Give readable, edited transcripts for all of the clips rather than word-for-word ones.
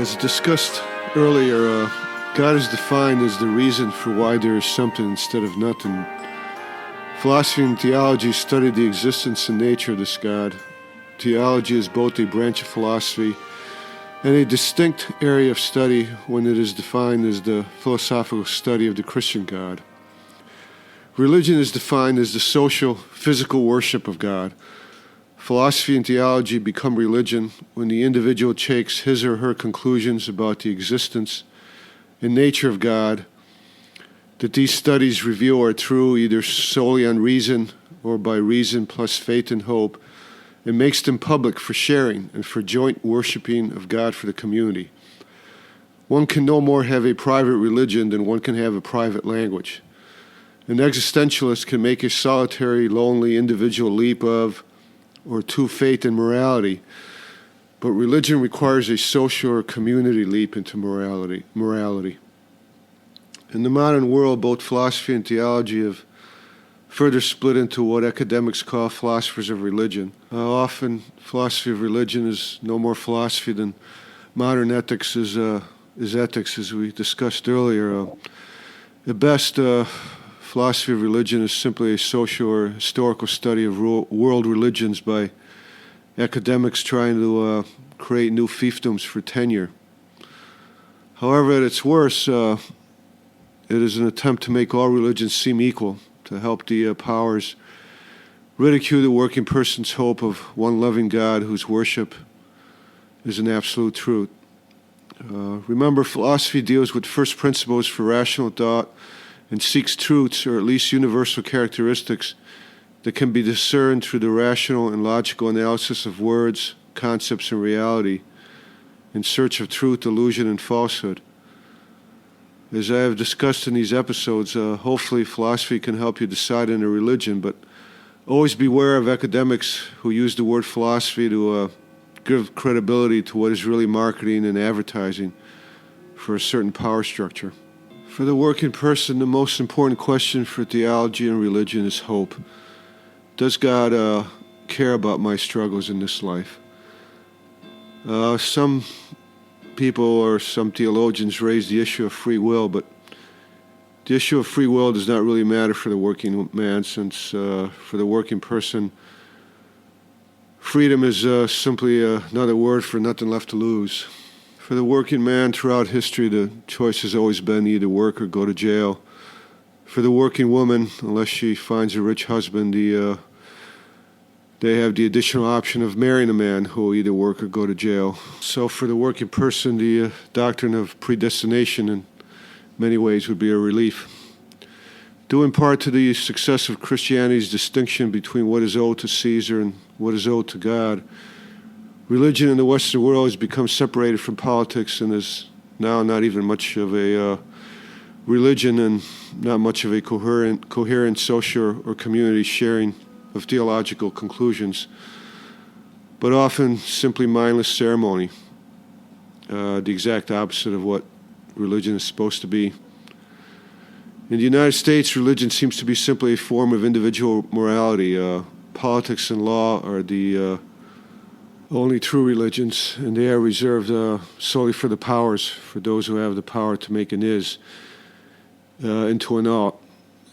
As discussed earlier, God is defined as the reason for why there is something instead of nothing. Philosophy and theology study the existence and nature of this God. Theology is both a branch of philosophy and a distinct area of study when it is defined as the philosophical study of the Christian God. Religion is defined as the social, physical worship of God. Philosophy and theology become religion when the individual takes his or her conclusions about the existence and nature of God that these studies reveal are true either solely on reason or by reason plus faith and hope, and makes them public for sharing and for joint worshiping of God for the community. One can no more have a private religion than one can have a private language. An existentialist can make a solitary, lonely individual leap of or to faith and morality, but religion requires a social or community leap into morality. In the modern world, both philosophy and theology have further split into what academics call philosophers of religion. Often, philosophy of religion is no more philosophy than modern ethics is ethics, as we discussed earlier. At best, philosophy of religion is simply a social or historical study of world religions by academics trying to create new fiefdoms for tenure. However, at its worst, it is an attempt to make all religions seem equal, to help the powers ridicule the working person's hope of one loving God whose worship is an absolute truth. Remember, philosophy deals with first principles for rational thought and seeks truths, or at least universal characteristics, that can be discerned through the rational and logical analysis of words, concepts, and reality, in search of truth, illusion, and falsehood. As I have discussed in these episodes, hopefully philosophy can help you decide on a religion, but always beware of academics who use the word philosophy to give credibility to what is really marketing and advertising for a certain power structure. For the working person, the most important question for theology and religion is hope. Does God care about my struggles in this life? Some people or some theologians raise the issue of free will, but the issue of free will does not really matter for the working man, since for the working person, freedom is simply another word for nothing left to lose. For the working man throughout history, the choice has always been either work or go to jail. For the working woman, unless she finds a rich husband, they have the additional option of marrying a man who will either work or go to jail. So for the working person, the doctrine of predestination in many ways would be a relief. Due in part to the success of Christianity's distinction between what is owed to Caesar and what is owed to God, religion in the Western world has become separated from politics and is now not even much of a religion and not much of a coherent social or community sharing of theological conclusions, but often simply mindless ceremony, the exact opposite of what religion is supposed to be. In the United States, religion seems to be simply a form of individual morality. Politics and law are the only true religions, and they are reserved solely for the powers, for those who have the power to make an is into an ought,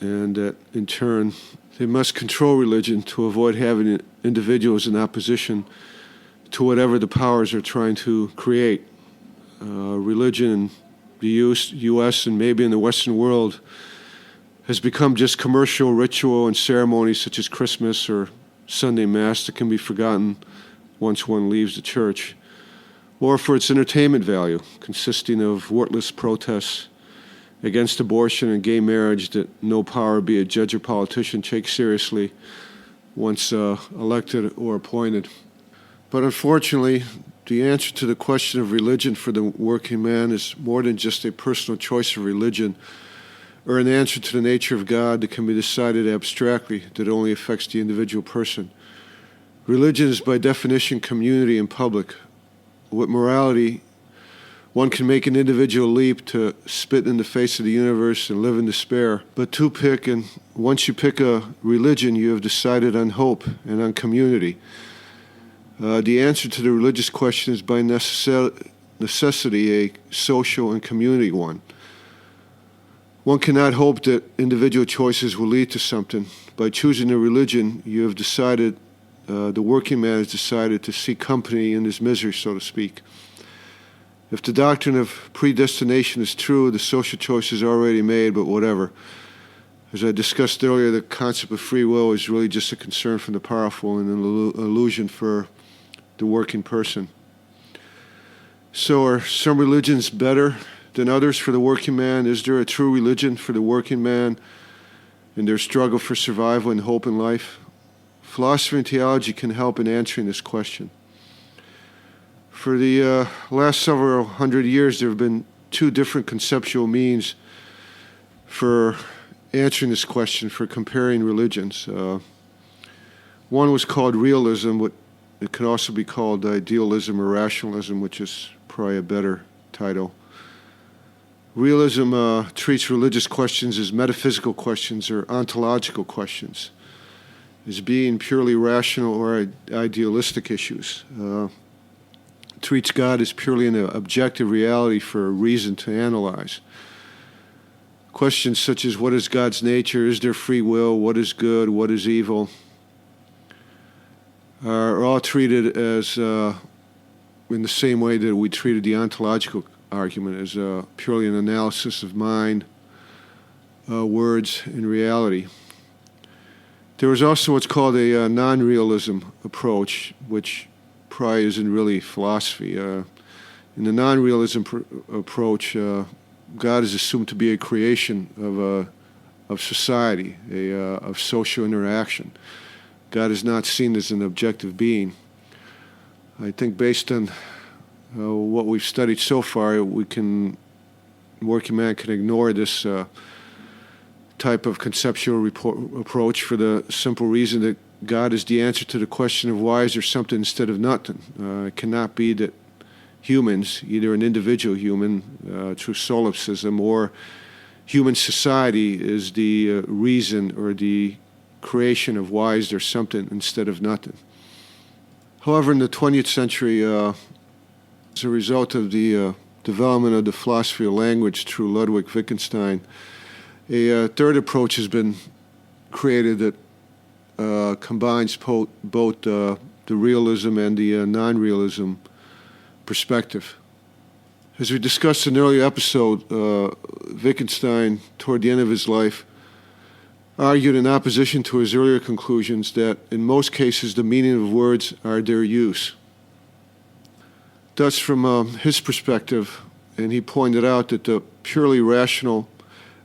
and that in turn they must control religion to avoid having individuals in opposition to whatever the powers are trying to create. Religion in the U.S. and maybe in the Western world has become just commercial ritual and ceremonies such as Christmas or Sunday Mass that can be forgotten once one leaves the church, or for its entertainment value, consisting of wordless protests against abortion and gay marriage that no power, be it judge or politician, takes seriously once elected or appointed. But unfortunately, the answer to the question of religion for the working man is more than just a personal choice of religion or an answer to the nature of God that can be decided abstractly, that only affects the individual person. Religion is by definition community and public. With morality, one can make an individual leap to spit in the face of the universe and live in despair. But once you pick a religion, you have decided on hope and on community. The answer to the religious question is by necessity a social and community one. One cannot hope that individual choices will lead to something. By choosing a religion, you have decided, the working man has decided to seek company in his misery, so to speak. If the doctrine of predestination is true, the social choice is already made, but whatever. As I discussed earlier, the concept of free will is really just a concern for the powerful and an illusion for the working person. So are some religions better than others for the working man? Is there a true religion for the working man in their struggle for survival and hope in life? Philosophy and theology can help in answering this question. For the last several hundred years, there have been two different conceptual means for answering this question, for comparing religions. One was called realism, but it could also be called idealism or rationalism, which is probably a better title. Realism treats religious questions as metaphysical questions or ontological questions, as being purely rational or idealistic issues. Treats God as purely an objective reality for a reason to analyze. Questions such as what is God's nature, is there free will, what is good, what is evil, are all treated as in the same way that we treated the ontological argument, as purely an analysis of mind, words, and reality. There was also what's called a non-realism approach, which probably isn't really philosophy. In the non-realism approach, God is assumed to be a creation of society, of social interaction. God is not seen as an objective being. I think based on what we've studied so far, working man can ignore this type of conceptual approach for the simple reason that God is the answer to the question of why is there something instead of nothing. It cannot be that humans, either an individual human through solipsism or human society, is the reason or the creation of why is there something instead of nothing. However, in the 20th century, as a result of the development of the philosophy of language through Ludwig Wittgenstein, a third approach has been created that combines both the realism and the non-realism perspective. As we discussed in an earlier episode, Wittgenstein, toward the end of his life, argued in opposition to his earlier conclusions that in most cases the meaning of words are their use. Thus, from his perspective, and he pointed out that the purely rational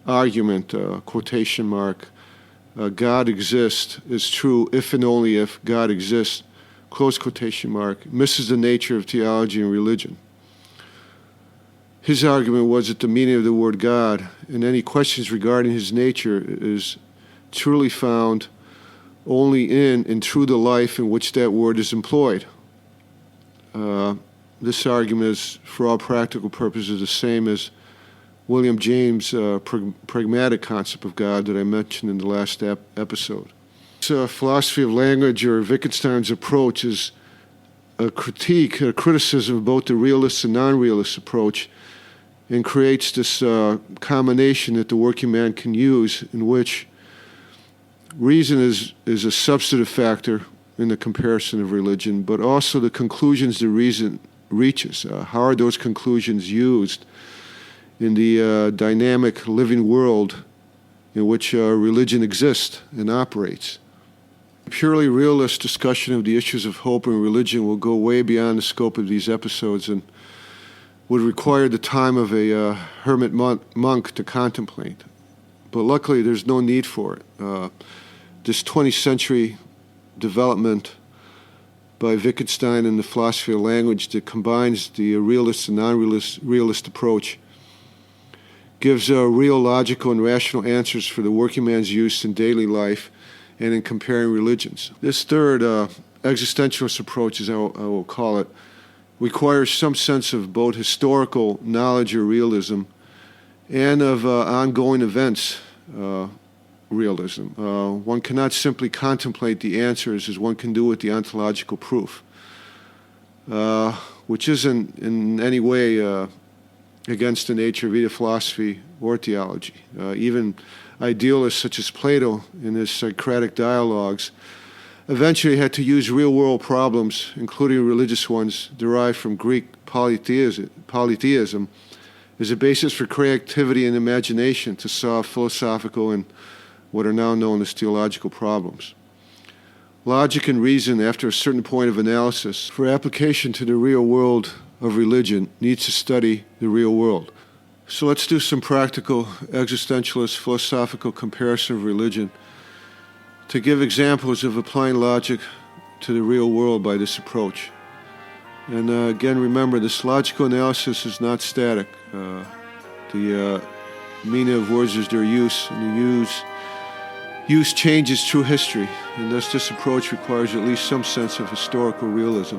argument, quotation mark, God exists, is true if and only if God exists, close quotation mark, misses the nature of theology and religion. His argument was that the meaning of the word God and any questions regarding his nature is truly found only in and through the life in which that word is employed. This argument is, for all practical purposes, the same as William James' pragmatic concept of God that I mentioned in the last episode. This philosophy of language, or Wittgenstein's approach, is a critique, a criticism of both the realist and non-realist approach, and creates this combination that the working man can use, in which reason is a substantive factor in the comparison of religion, but also the conclusions the reason reaches. How are those conclusions used in the dynamic living world in which religion exists and operates? A purely realist discussion of the issues of hope and religion will go way beyond the scope of these episodes and would require the time of a hermit monk to contemplate. But luckily, there's no need for it. This 20th century development by Wittgenstein in the philosophy of language that combines the realist and non-realist approach gives real logical and rational answers for the working man's use in daily life and in comparing religions. This third existentialist approach, as I will call it, requires some sense of both historical knowledge or realism and of ongoing events realism. One cannot simply contemplate the answers as one can do with the ontological proof. which isn't in any way against the nature of either philosophy or theology. Even idealists such as Plato in his Socratic dialogues eventually had to use real-world problems, including religious ones derived from Greek polytheism, as a basis for creativity and imagination to solve philosophical and what are now known as theological problems. Logic and reason, after a certain point of analysis, for application to the real world of religion, needs to study the real world. So let's do some practical existentialist philosophical comparison of religion to give examples of applying logic to the real world by this approach. And again, remember, this logical analysis is not static. The meaning of words is their use, and the use changes through history, and thus this approach requires at least some sense of historical realism.